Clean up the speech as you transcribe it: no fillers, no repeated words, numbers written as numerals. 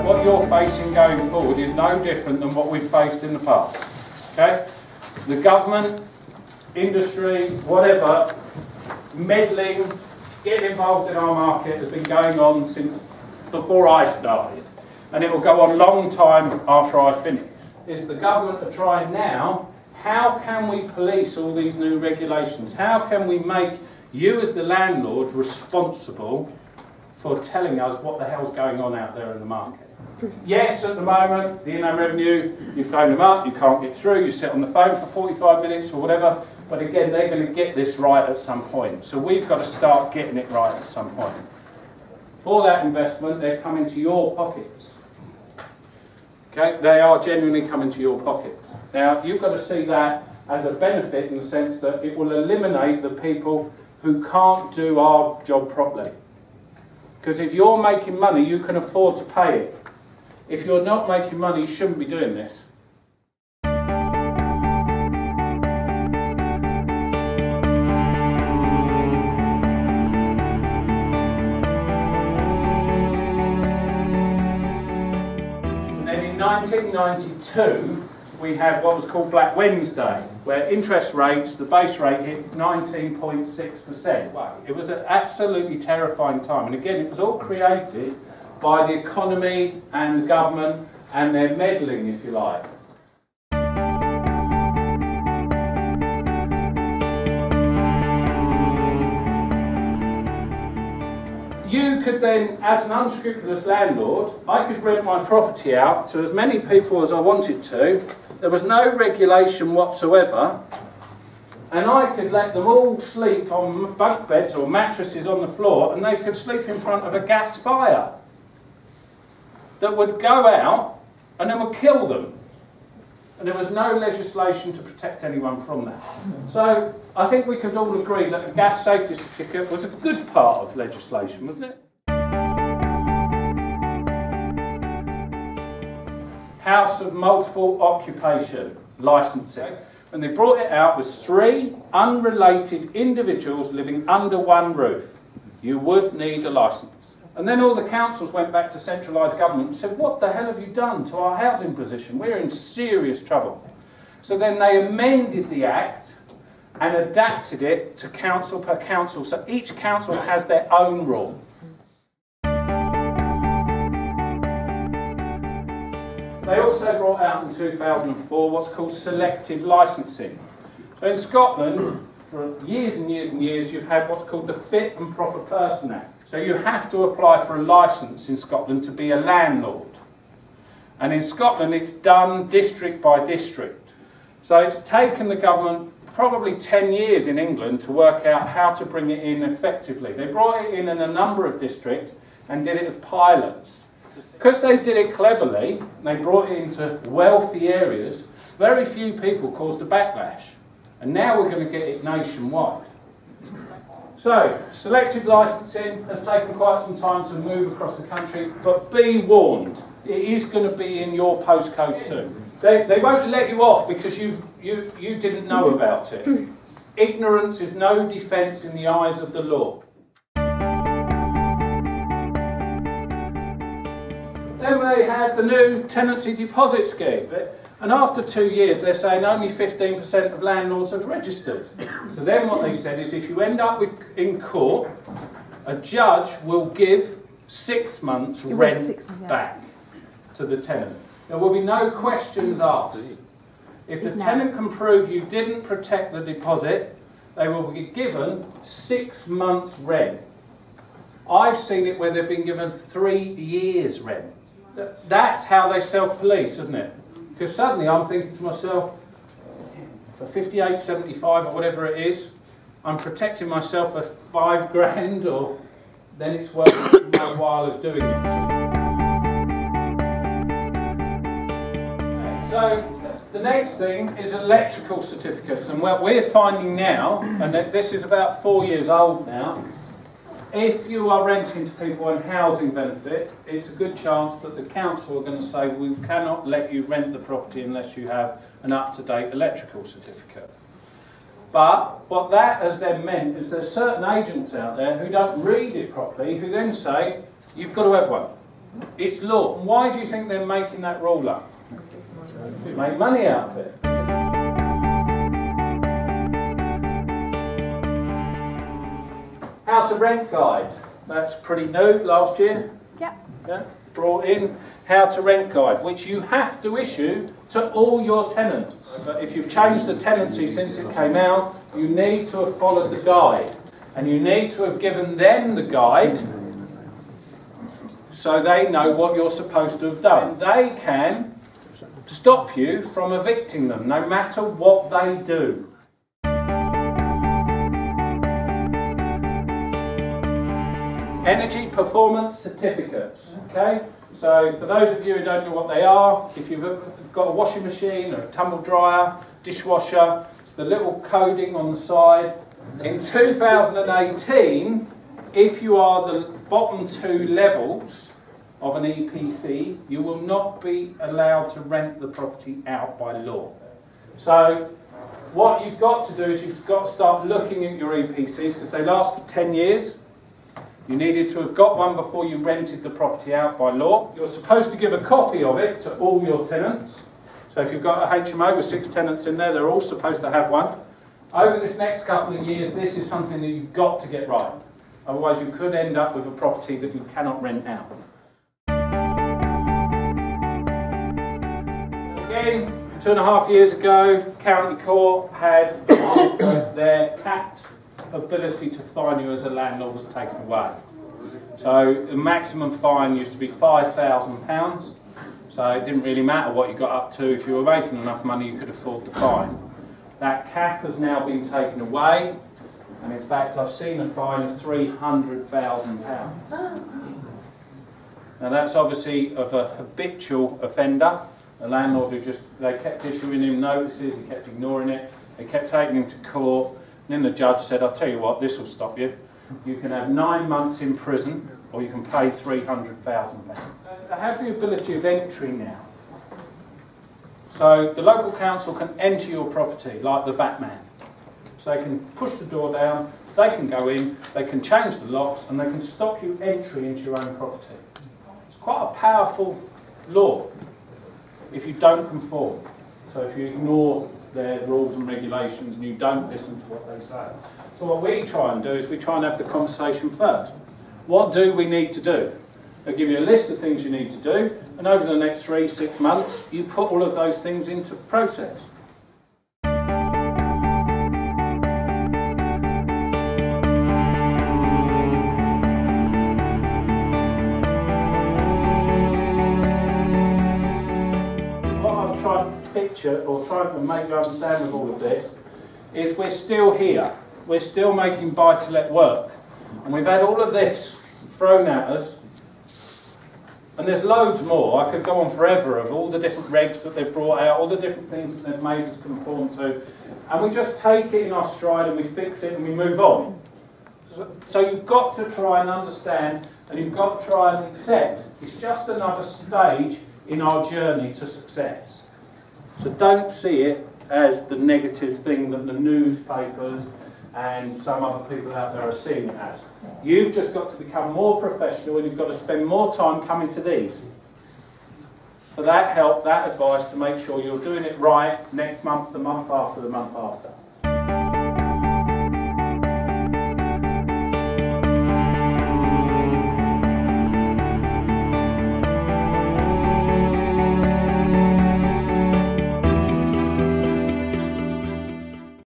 what you're facing going forward is no different than what we've faced in the past. Okay? The government, industry, whatever, meddling, getting involved in our market has been going on since before I started, and it will go on a long time after I finish. Is the government are trying now, how can we police all these new regulations? How can we make you as the landlord responsible for telling us what the hell's going on out there in the market? Yes, at the moment, the Inland Revenue, you phone them up, you can't get through, you sit on the phone for 45 minutes or whatever, but again, they're going to get this right at some point. So we've got to start getting it right at some point. For that investment, they're coming to your pockets. Okay, they are genuinely coming to your pockets. Now, you've got to see that as a benefit in the sense that it will eliminate the people who can't do our job properly. Because if you're making money, you can afford to pay it. If you're not making money, you shouldn't be doing this. And then in 1992, we had what was called Black Wednesday, where interest rates, the base rate hit 19.6%. Wow. It was an absolutely terrifying time. And again, it was all created by the economy and the government and their meddling, if you like. You could then, as an unscrupulous landlord, I could rent my property out to as many people as I wanted to. There was no regulation whatsoever, and I could let them all sleep on bunk beds or mattresses on the floor, and they could sleep in front of a gas fire that would go out and then would kill them. And there was no legislation to protect anyone from that. So I think we could all agree that the gas safety certificate was a good part of legislation, wasn't it? House of multiple occupation licensing. When they brought it out, was 3 unrelated individuals living under one roof. You would need a licence. And then all the councils went back to centralised government and said, what the hell have you done to our housing position? We're in serious trouble. So then they amended the Act and adapted it to council per council. So each council has their own rule. They also brought out in 2004 what's called selective licensing. So in Scotland, for years and years and years, you've had what's called the Fit and Proper Person Act. So you have to apply for a licence in Scotland to be a landlord. And in Scotland, it's done district by district. So it's taken the government probably 10 years in England to work out how to bring it in effectively. They brought it in a number of districts and did it as pilots. Because they did it cleverly, they brought it into wealthy areas, very few people caused a backlash. And now we're going to get it nationwide. So, selective licensing has taken quite some time to move across the country, but be warned, it is going to be in your postcode soon. They won't let you off because you didn't know about it. Ignorance is no defence in the eyes of the law. Then they had the new tenancy deposit scheme. And after 2 years, they're saying only 15% of landlords have registered. So then what they said is if you end up in court, a judge will give 6 months rent back to the tenant. There will be no questions asked. If the tenant can prove you didn't protect the deposit, they will be given 6 months rent. I've seen it where they've been given 3 years rent. That's how they self-police, isn't it? Because suddenly I'm thinking to myself, for 58.75 or whatever it is, I'm protecting myself for 5 grand, or then it's worth my while of doing it. So the next thing is electrical certificates, and what we're finding now, and this is about 4 years old now, if you are renting to people on housing benefit, it's a good chance that the council are going to say we cannot let you rent the property unless you have an up-to-date electrical certificate. But what that has then meant is there's certain agents out there who don't read it properly, who then say, you've got to have one. It's law. Why do you think they're making that rule up? Make money out of it. How to rent guide. That's pretty new last year. Yeah. Yeah. Brought in how to rent guide, which you have to issue to all your tenants. But if you've changed the tenancy since it came out, you need to have followed the guide. And you need to have given them the guide so they know what you're supposed to have done. They can stop you from evicting them, no matter what they do. Energy performance certificates. Okay? So for those of you who don't know what they are, if you've got a washing machine or a tumble dryer, dishwasher, it's the little coding on the side. In 2018, if you are the bottom 2 levels of an EPC, you will not be allowed to rent the property out by law. So what you've got to do is you've got to start looking at your EPCs because they last for 10 years. You needed to have got one before you rented the property out by law. You're supposed to give a copy of it to all your tenants. So if you've got a HMO with 6 tenants in there, they're all supposed to have one. Over this next couple of years, this is something that you've got to get right. Otherwise, you could end up with a property that you cannot rent out. Again, 2.5 years ago, County Court had their capped ability to fine you as a landlord was taken away. So the maximum fine used to be £5,000. So it didn't really matter what you got up to. If you were making enough money, you could afford the fine. That cap has now been taken away, and in fact I've seen a fine of £300,000. Now that's obviously of a habitual offender, a landlord who they kept issuing him notices, he kept ignoring it, they kept taking him to court, and then the judge said, I'll tell you what, this will stop you. You can have 9 months in prison, or you can pay £300,000. They have the ability of entry now. So the local council can enter your property like the VAT man. So they can push the door down, they can go in, they can change the locks, and they can stop you entry into your own property. It's quite a powerful law if you don't conform. So if you ignore their rules and regulations and you don't listen to what they say. So what we try and do is we try and have the conversation first. What do we need to do? They'll give you a list of things you need to do, and over the next 3-6 months, you put all of those things into process. What I'm trying to picture, or trying to make you understand with all of this, is we're still here. We're still making buy-to-let work. And we've had all of this thrown at us. And there's loads more. I could go on forever of all the different regs that they've brought out, all the different things that they've made us conform to. And we just take it in our stride and we fix it and we move on. So you've got to try and understand, and you've got to try and accept. It's just another stage in our journey to success. So don't see it as the negative thing that the newspapers and some other people out there are seeing it as. You've just got to become more professional, and you've got to spend more time coming to these. For that help, that advice to make sure you're doing it right next month, the month after, the month after.